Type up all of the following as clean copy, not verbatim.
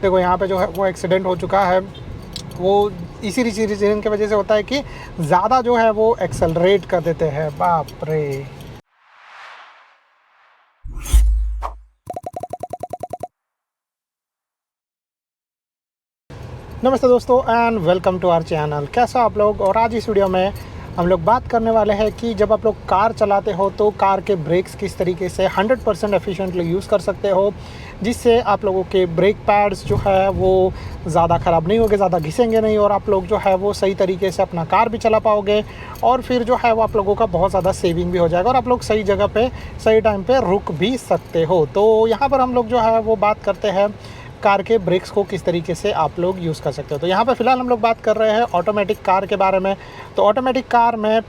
देखो यहाँ पे जो है वो एक्सीडेंट हो चुका है। वो इसी रीज़न की वजह से होता है कि ज़्यादा जो है वो एक्सेलरेट कर देते हैं। बाप रे। नमस्ते दोस्तों and welcome to our channel. कैसा आप लोग। और आज इस वीडियो में हम लोग बात करने वाले हैं कि जब आप लोग कार चलाते हो तो कार के ब्रेक्स किस तरीके से 100% एफिशिएंटली यूज़ कर सकते हो, जिससे आप लोगों के ब्रेक पैड्स जो है वो ज़्यादा ख़राब नहीं होंगे, ज़्यादा घिसेंगे नहीं, और आप लोग जो है वो सही तरीके से अपना कार भी चला पाओगे। और फिर जो है वो आप लोगों का बहुत ज़्यादा सेविंग भी हो जाएगा और आप लोग सही जगह पे सही टाइम पे रुक भी सकते हो। तो यहाँ पर हम लोग जो है वो बात करते हैं कार के ब्रेक्स को किस तरीके से आप लोग यूज़ कर सकते हो। तो यहाँ पे फ़िलहाल हम लोग बात कर रहे हैं ऑटोमेटिक कार के बारे में। तो ऑटोमेटिक कार में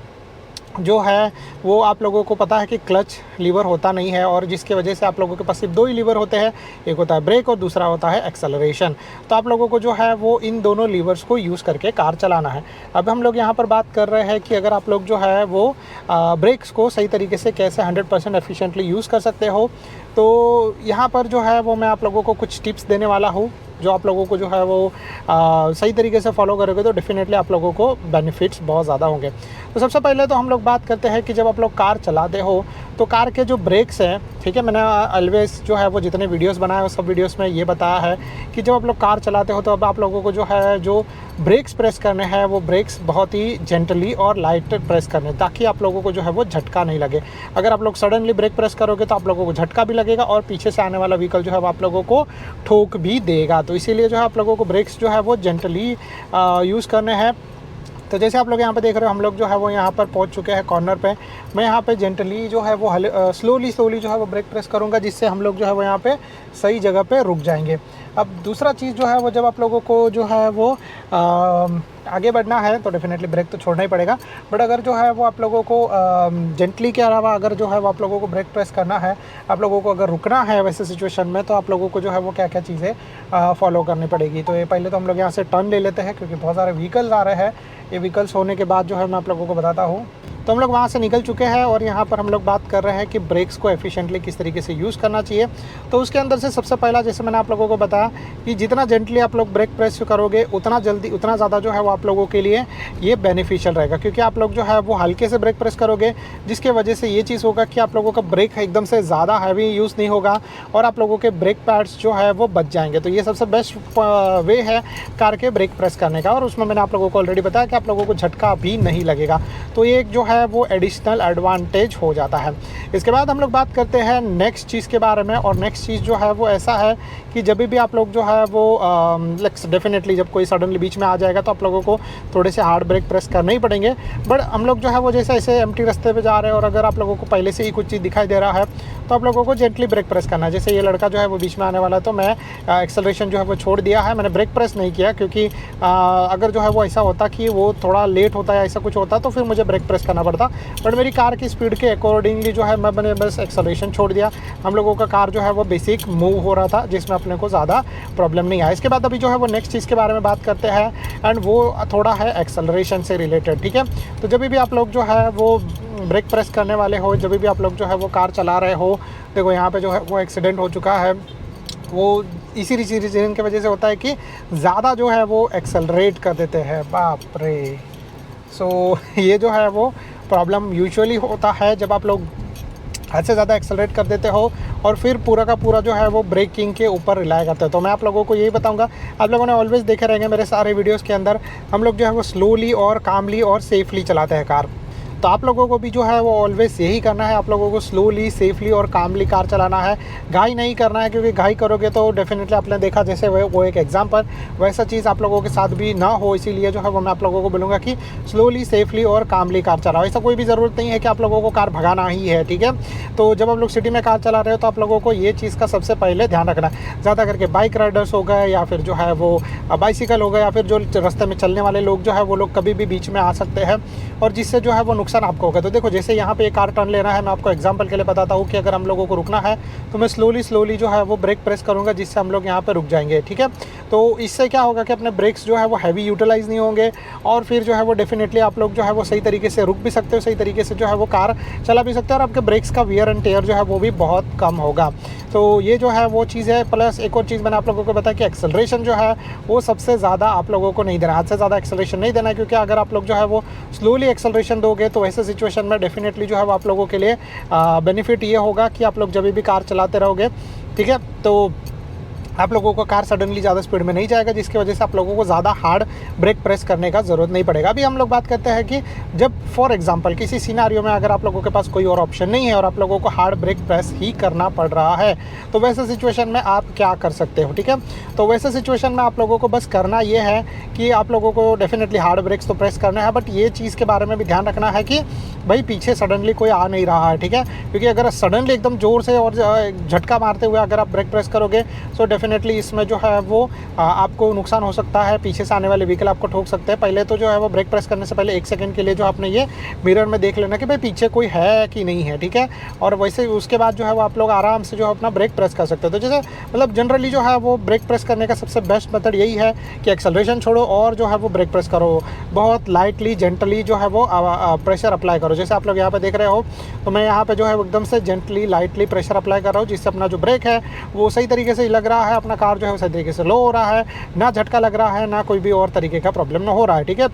जो है वो आप लोगों को पता है कि क्लच लीवर होता नहीं है, और जिसकी वजह से आप लोगों के पास सिर्फ दो ही लीवर होते हैं, एक होता है ब्रेक और दूसरा होता है एक्सेलरेशन। तो आप लोगों को जो है वो इन दोनों लीवर्स को यूज़ करके कार चलाना है। अब हम लोग यहाँ पर बात कर रहे हैं कि अगर आप लोग जो है वो ब्रेक्स को सही तरीके से कैसे 100% एफिशिएंटली यूज़ कर सकते हो। तो यहाँ पर जो है वो मैं आप लोगों को कुछ टिप्स देने वाला हूँ, जो आप लोगों को जो है वो सही तरीके से फॉलो करोगे तो डेफिनेटली आप लोगों को बेनिफिट्स बहुत ज़्यादा होंगे। तो सबसे पहले तो हम लोग बात करते हैं कि जब आप लोग कार चलाते हो तो कार के जो ब्रेक्स हैं, ठीक है, मैंने ऑलवेज जो है वो जितने वीडियोस बनाए उस सब वीडियोस में ये बताया है कि जब आप लोग कार चलाते हो तो अब आप लोगों को जो है जो ब्रेक्स प्रेस करने हैं वो ब्रेक्स बहुत ही जेंटली और लाइट प्रेस करने, ताकि आप लोगों को जो है वो झटका नहीं लगे। अगर आप लोग सडनली ब्रेक प्रेस करोगे तो आप लोगों को झटका भी लगेगा और पीछे से आने वाला व्हीकल जो है वो आप लोगों को ठोक भी देगा। तो इसीलिए जो है आप लोगों को ब्रेक्स जो है वो जेंटली यूज़ करने हैं। तो जैसे आप लोग यहाँ पे देख रहे हो, हम लोग जो है वो यहाँ पर पहुँच चुके हैं कॉर्नर पे। मैं यहाँ पे जेंटली जो है वो स्लोली जो है वो ब्रेक प्रेस करूँगा, जिससे हम लोग जो है वो यहाँ पे सही जगह पे रुक जाएंगे। अब दूसरा चीज़ जो है वो जब आप लोगों को जो है वो आगे बढ़ना है तो डेफिनेटली ब्रेक तो छोड़ना ही पड़ेगा। बट अगर जो है वो आप लोगों को जेंटली के अलावा अगर जो है वो आप लोगों को ब्रेक प्रेस करना है, आप लोगों को अगर रुकना है वैसे सिचुएशन में, तो आप लोगों को जो है वो क्या क्या चीज़ें फॉलो करनी पड़ेगी। तो ये पहले तो हम लोग यहाँ से टर्न ले लेते हैं, क्योंकि बहुत सारे व्हीकल्स आ रहे हैं। ये व्हीकल्स होने के बाद जो है मैं आप लोगों को बताता हूँ। तो हम लोग वहाँ से निकल चुके हैं और यहाँ पर हम लोग बात कर रहे हैं कि ब्रेक्स को एफिशिएंटली किस तरीके से यूज़ करना चाहिए। तो उसके अंदर से सबसे पहला, जैसे मैंने आप लोगों को बताया कि जितना जेंटली आप लोग ब्रेक प्रेस करोगे उतना ज़्यादा जो है वो आप लोगों के लिए ये बेनिफिशियल रहेगा, क्योंकि आप लोग जो है वो हल्के से ब्रेक प्रेस करोगे, जिसके वजह से ये चीज़ होगा कि आप लोगों का ब्रेक एकदम से ज़्यादा हैवी यूज़ नहीं होगा और आप लोगों के ब्रेक पैड्स जो है वो बच जाएंगे। तो ये सबसे बेस्ट वे है कार के ब्रेक प्रेस करने का, और उसमें मैंने आप लोगों को ऑलरेडी बताया कि आप लोगों को झटका भी नहीं लगेगा। तो ये जो है वो एडिशनल एडवांटेज हो जाता है। इसके बाद हम लोग बात करते हैं नेक्स्ट चीज़ के बारे में, और नेक्स्ट चीज़ जो है वो ऐसा है कि जब भी आप लोग जो है वो डेफिनेटली जब कोई सडनली बीच में आ जाएगा तो आप लोगों को थोड़े से हार्ड ब्रेक प्रेस करने ही पड़ेंगे। बट हम लोग जो है वो जैसे ऐसे एम्प्टी रास्ते पे जा रहे हैं और अगर आप लोगों को पहले से ही कुछ चीज़ दिखाई दे रहा है तो आप लोगों को जेंटली ब्रेक प्रेस करना है। जैसे ये लड़का जो है वो बीच में आने वाला है, तो मैं एक्सेलरेशन जो है वो छोड़ दिया है, मैंने ब्रेक प्रेस नहीं किया, क्योंकि अगर जो है वो ऐसा होता कि वो थोड़ा लेट होता है, ऐसा कुछ होता तो फिर मुझे ब्रेक प्रेस करना पड़ता। बट मेरी कार की स्पीड के अकॉर्डिंगली जो है मैंने बस एक्सेलरेशन छोड़ दिया। हम लोगों का कार जो है वो बेसिक मूव हो रहा था, जिसमें अपने को ज़्यादा प्रॉब्लम नहीं आया। इसके बाद अभी जो है वो नेक्स्ट चीज़ के बारे में बात करते हैं, एंड वो थोड़ा है एक्सेलरेशन से रिलेटेड, ठीक है। तो जब भी आप लोग जो है वो ब्रेक प्रेस करने वाले हो, जब भी आप लोग जो है वो कार चला रहे हो, देखो यहाँ पे जो है वो एक्सीडेंट हो चुका है। वो इसी रीज़न की वजह से होता है कि ज़्यादा जो है वो एक्सेलरेट कर देते हैं। बाप रे। सो ये जो है वो प्रॉब्लम यूजुअली होता है जब आप लोग हद से ज़्यादा एक्सेलरेट कर देते हो और फिर पूरा का पूरा जो है वो ब्रेकिंग के ऊपर रिलाय करते हो। तो मैं आप लोगों को यही बताऊंगा, आप लोगों ने ऑलवेज़ देखे रहेंगे मेरे सारे वीडियोस के अंदर, हम लोग जो है वो स्लोली और कामली और सेफली चलाते हैं कार। तो आप लोगों को भी जो है वो ऑलवेज़ यही करना है, आप लोगों को स्लोली सेफली और कामली कार चलाना है, घाई नहीं करना है, क्योंकि घाई करोगे तो डेफिनेटली आपने देखा जैसे वो एक एग्जाम्पल, वैसा चीज़ आप लोगों के साथ भी ना हो। इसीलिए जो है वो मैं आप लोगों को बोलूँगा कि स्लोली सेफली और कामली कार चलाओ। ऐसा कोई भी ज़रूरत नहीं है कि आप लोगों को कार भगाना ही है, ठीक है। तो जब आप लोग सिटी में कार चला रहे हो तो आप लोगों को ये चीज़ का सबसे पहले ध्यान रखना है। ज़्यादा करके बाइक राइडर्स हो गए या फिर जो है वो बाइसिकल हो गए या फिर जो रास्ते में चलने वाले लोग जो है वो लोग कभी भी बीच में आ सकते हैं, और जिससे जो है वो नुकसान आपको होगा। तो देखो जैसे यहाँ पे एक कार टर्न लेना है, मैं आपको एग्जांपल के लिए बताता हूँ कि अगर हम लोगों को रुकना है तो मैं स्लोली जो है वो ब्रेक प्रेस करूँगा, जिससे हम लोग यहाँ पे रुक जाएंगे, ठीक है। तो इससे क्या होगा कि अपने ब्रेक्स जो है वो हैवी यूटिलाइज़ नहीं होंगे और फिर जो है वो डेफिनेटली आप लोग जो है वो सही तरीके से रुक भी सकते हो, सही तरीके से जो है वो कार चला भी सकते हो और आपके ब्रेक्स का वियर एंड टेयर जो है वो भी बहुत कम होगा। तो ये जो है वो चीज़ है। प्लस एक और चीज़ मैंने आप लोगों को बताया कि एक्सेलरेशन जो है वो सबसे ज़्यादा आप लोगों को नहीं देना, हद से ज़्यादा एक्सेलरेशन नहीं देना है, क्योंकि अगर आप लोग जो है वो स्लोली एक्सेलरेशन दोगे तो ऐसे सिचुएशन में डेफिनेटली जो है वो आप लोगों के लिए बेनिफिट ये होगा कि आप लोग जब भी कार चलाते रहोगे, ठीक है, तो आप लोगों को कार सडनली ज़्यादा स्पीड में नहीं जाएगा, जिसकी वजह से आप लोगों को ज़्यादा हार्ड ब्रेक प्रेस करने का ज़रूरत नहीं पड़ेगा। अभी हम लोग बात करते हैं कि जब फॉर एग्जांपल किसी सिनेरियो में अगर आप लोगों के पास कोई और ऑप्शन नहीं है और आप लोगों को हार्ड ब्रेक प्रेस ही करना पड़ रहा है, तो वैसे सिचुएशन में आप क्या कर सकते हो, ठीक है। तो वैसे सिचुएशन में आप लोगों को बस करना ये है कि आप लोगों को डेफिनेटली हार्ड ब्रेक्स तो प्रेस करना है, बट ये चीज़ के बारे में भी ध्यान रखना है कि भाई पीछे सडनली कोई आ नहीं रहा है, ठीक है, क्योंकि अगर सडनली एकदम ज़ोर से और झटका मारते हुए अगर आप ब्रेक प्रेस करोगे तो डेफिनेटली इसमें जो है वो आपको नुकसान हो सकता है, पीछे से आने वाले व्हीकल आपको ठोक सकते हैं। पहले तो जो है वो ब्रेक प्रेस करने से पहले 1 सेकंड के लिए जो आपने ये मिरर में देख लेना कि भाई पीछे कोई है कि नहीं है, ठीक है, और वैसे उसके बाद जो है वो आप लोग आराम से जो है अपना ब्रेक प्रेस कर सकते हो। तो जैसे मतलब जनरली जो है वो ब्रेक प्रेस करने का सबसे बेस्ट मेथड यही है कि एक्सेलरेशन छोड़ो और जो है वो ब्रेक प्रेस करो, बहुत लाइटली जेंटली जो है वो प्रेशर अप्लाई करो। जैसे आप लोग यहाँ पे देख रहे हो तो मैं यहाँ पे जो है एकदम से जेंटली लाइटली प्रेशर अप्लाई कर रहा हूँ, जिससे अपना जो ब्रेक है वो सही तरीके से लग रहा है, अपना कार जो है सही तरीके से लो हो रहा है, ना झटका लग रहा है, ना कोई भी और तरीके का प्रॉब्लम ना हो रहा है, ठीक है।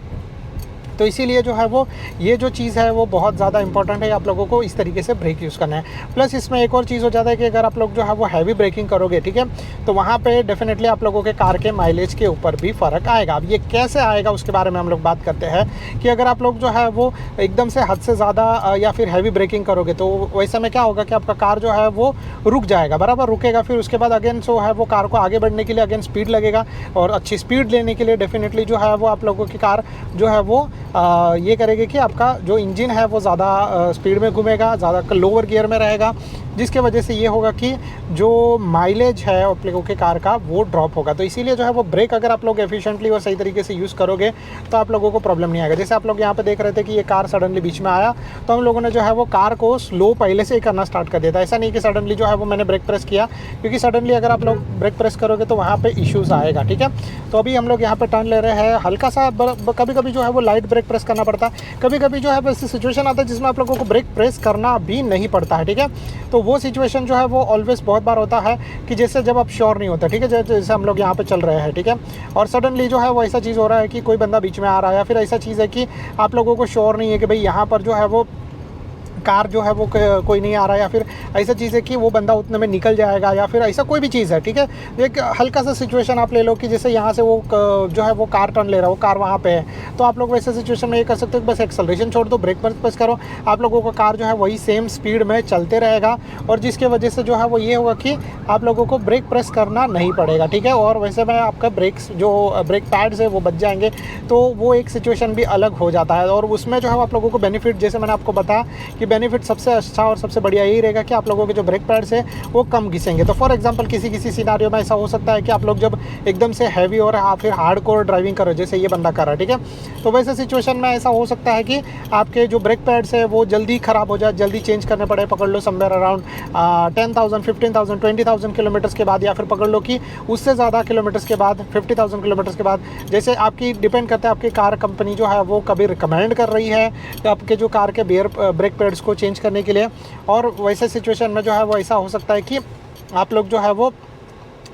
तो इसीलिए जो है वो ये जो चीज़ है वो बहुत ज़्यादा इंपॉर्टेंट है, आप लोगों को इस तरीके से ब्रेक यूज़ करना है। प्लस इसमें एक और चीज़ हो जाता है कि अगर आप लोग जो है वो हैवी ब्रेकिंग करोगे, ठीक है, तो वहाँ पे डेफिनेटली आप लोगों के कार के माइलेज के ऊपर भी फ़र्क आएगा। अब ये कैसे आएगा उसके बारे में हम लोग बात करते हैं कि अगर आप लोग जो है वो एकदम से हद से ज़्यादा या फिर हैवी ब्रेकिंग करोगे तो वैसे में क्या होगा कि आपका कार जो है वो रुक जाएगा, बराबर रुकेगा, फिर उसके बाद अगेन जो है वो कार को आगे बढ़ने के लिए अगेन स्पीड लगेगा और अच्छी स्पीड लेने के लिए डेफिनेटली जो है वो आप लोगों की कार जो है वो ये करेगी कि आपका जो इंजन है वो ज़्यादा स्पीड में घूमेगा, ज़्यादा लोअर गियर में रहेगा, जिसके वजह से ये होगा कि जो माइलेज है आप लोगों के कार का वो ड्रॉप होगा। तो इसीलिए जो है वो ब्रेक अगर आप लोग एफिशिएंटली और सही तरीके से यूज़ करोगे तो आप लोगों को प्रॉब्लम नहीं आएगा। जैसे आप लोग यहाँ पे देख रहे थे कि ये कार सडनली बीच में आया तो हम लोगों ने जो है वो कार को स्लो पहले से ही करना स्टार्ट कर दिया था। ऐसा नहीं कि सडनली जो है वो मैंने ब्रेक प्रेस किया, क्योंकि सडनली अगर आप लोग ब्रेक प्रेस करोगे तो वहाँ पर इशूज़ आएगा, ठीक है। तो अभी हम लोग यहाँ पर टर्न ले रहे हैं, हल्का सा कभी कभी जो है वो लाइट ब्रेक प्रेस करना पड़ता है, कभी कभी जो है ऐसी सिचुएशन आता है जिसमें आप लोगों को ब्रेक प्रेस करना भी नहीं पड़ता है, ठीक है। तो वो सिचुएशन जो है वो ऑलवेज बहुत बार होता है कि जैसे जब आप श्योर नहीं होता, ठीक है, जैसे हम लोग यहाँ पे चल रहे हैं, ठीक है, और सडनली जो है वो ऐसा चीज़ हो रहा है कि कोई बंदा बीच में आ रहा है, या फिर ऐसा चीज़ है कि आप लोगों को श्योर नहीं है कि भाई यहाँ पर जो है वो कार जो है वो कोई नहीं आ रहा है, या फिर ऐसा चीज़ है कि वो बंदा उतने में निकल जाएगा, या फिर ऐसा कोई भी चीज़ है, ठीक है। एक हल्का सा सिचुएशन आप ले लो कि जैसे यहाँ से वो जो है वो कार टर्न ले रहा है, वो कार वहाँ पे है, तो आप लोग वैसे सिचुएशन में ये कर सकते हो कि बस एक्सेलरेशन छोड़ दो, ब्रेक पर प्रेस करो, आप लोगों का कार जो है वही सेम स्पीड में चलते रहेगा, और जिसके वजह से जो है वो ये होगा कि आप लोगों को ब्रेक प्रेस करना नहीं पड़ेगा, ठीक है। और वैसे में आपका ब्रेक्स जो ब्रेक पैड्स है वो बच जाएंगे, तो वो एक सिचुएशन भी अलग हो जाता है, और उसमें जो है आप लोगों को बेनिफिट, जैसे मैंने आपको बताया कि बेनिफिट सबसे अच्छा और सबसे बढ़िया यही रहेगा कि आप लोगों के जो ब्रेक पैड्स है वो कम घिसेंगे। तो फॉर एग्जांपल किसी सिनारियो में ऐसा हो सकता है कि आप लोग जब एकदम से हैवी और फिर हार्डकोर ड्राइविंग करो, जैसे ये बंदा कर रहा है, ठीक है, तो वैसे सिचुएशन में ऐसा हो सकता है कि आपके जो ब्रेक पैड्स है वो जल्दी ख़राब हो जाए, जल्दी चेंज करने पड़े। पकड़ लो समवेयर अराउंड 10,000 15,000 20,000 किलोमीटर्स के बाद, या फिर पकड़ लो कि उससे ज़्यादा किलोमीटर्स के बाद, 50,000 किलोमीटर्स के बाद, जैसे आपकी डिपेंड करता है आपकी कार कंपनी जो है वो कभी रिकमेंड कर रही है तो आपके जो कार के ब्रेक पैड्स को चेंज करने के लिए। और वैसे सिचुएशन में जो है वो ऐसा हो सकता है कि आप लोग जो है वो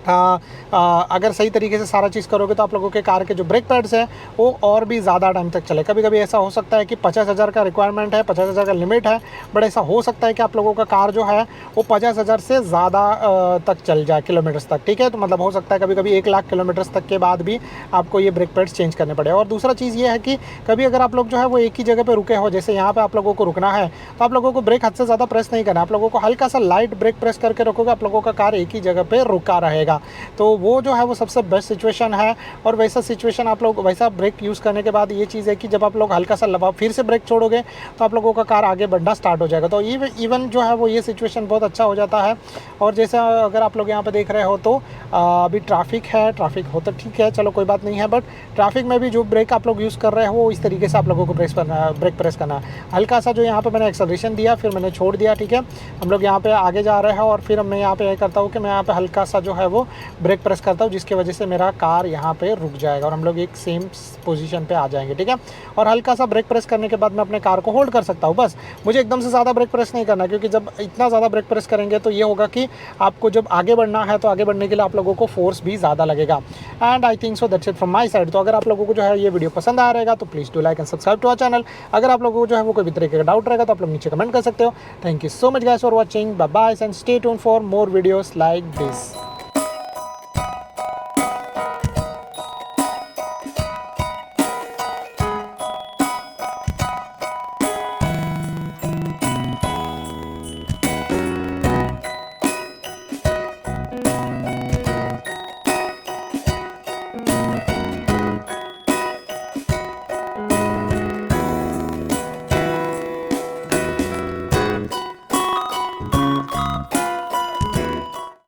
अगर सही तरीके से सारा चीज़ करोगे तो आप लोगों के कार के जो ब्रेक पैड्स हैं वो और भी ज़्यादा टाइम तक चले। कभी कभी ऐसा हो सकता है कि 50,000 का रिक्वायरमेंट है, 50,000 का लिमिट है, बट ऐसा हो सकता है कि आप लोगों का कार जो है वो 50,000 से ज़्यादा तक चल जाए किलोमीटर्स तक, ठीक है। तो मतलब हो सकता है कभी कभी 1,00,000 किलोमीटर्स तक के बाद भी आपको ये ब्रेक पैड्स चेंज करने पड़े। और दूसरा चीज़ ये है कि कभी अगर आप लोग जो है वो एक ही जगह पर रुके हो, जैसे यहाँ पर आप लोगों को रुकना है, तो आप लोगों को ब्रेक हद से ज़्यादा प्रेस नहीं करना, आप लोगों को हल्का सा लाइट ब्रेक प्रेस करके रखोगे, आप लोगों का कार एक ही जगह पर रुका रहेगा। तो वो जो है वो सबसे बेस्ट सिचुएशन है। और वैसा सिचुएशन आप लोग वैसा ब्रेक यूज़ करने के बाद ये चीज़ है कि जब आप लोग हल्का सा लवा फिर से ब्रेक छोड़ोगे तो आप लोगों का कार आगे बढ़ना स्टार्ट हो जाएगा। तो इवन जो है वो ये सिचुएशन बहुत अच्छा हो जाता है। और जैसे अगर आप लोग यहाँ पे देख रहे हो तो अभी ट्रैफिक है, ट्रैफिक हो तो ठीक है, चलो कोई बात नहीं है, बट ट्रैफिक में भी जो ब्रेक आप लोग यूज़ कर रहे हो इस तरीके से आप लोगों को ब्रेक प्रेस करना है। हल्का सा जो यहाँ पर मैंने एक्सेलरेशन दिया, फिर मैंने छोड़ दिया, ठीक है। हम लोग यहाँ पर आगे जा रहे हैं और फिर मैं यहाँ पर यह करता हूँ कि मैं यहाँ पर हल्का सा जो है वो ब्रेक प्रेस करता हूँ, जिसकी वजह से मेरा कार यहाँ पे रुक जाएगा और हम लोग एक सेम पोजीशन पे आ जाएंगे, ठीक है। और हल्का सा ब्रेक प्रेस करने के बाद मैं अपने कार को होल्ड कर सकता हूँ, बस मुझे एकदम से ज़्यादा ब्रेक प्रेस नहीं करना, क्योंकि जब इतना ज़्यादा ब्रेक प्रेस करेंगे तो ये होगा कि आपको जब आगे बढ़ना है तो आगे बढ़ने के लिए आप लोगों को फोर्स भी ज़्यादा लगेगा। And I think so that's it from my side. तो अगर आप लोगों को जो है ये वीडियो पसंद आ रहेगा तो please do like and subscribe to our channel. अगर आप लोगों को जो है वो कोई भी तरीके का डाउट रहेगा तो आप लोग नीचे कमेंट कर सकते हो। Thank you so much guys for watching, bye bye and stay tuned for more videos like this.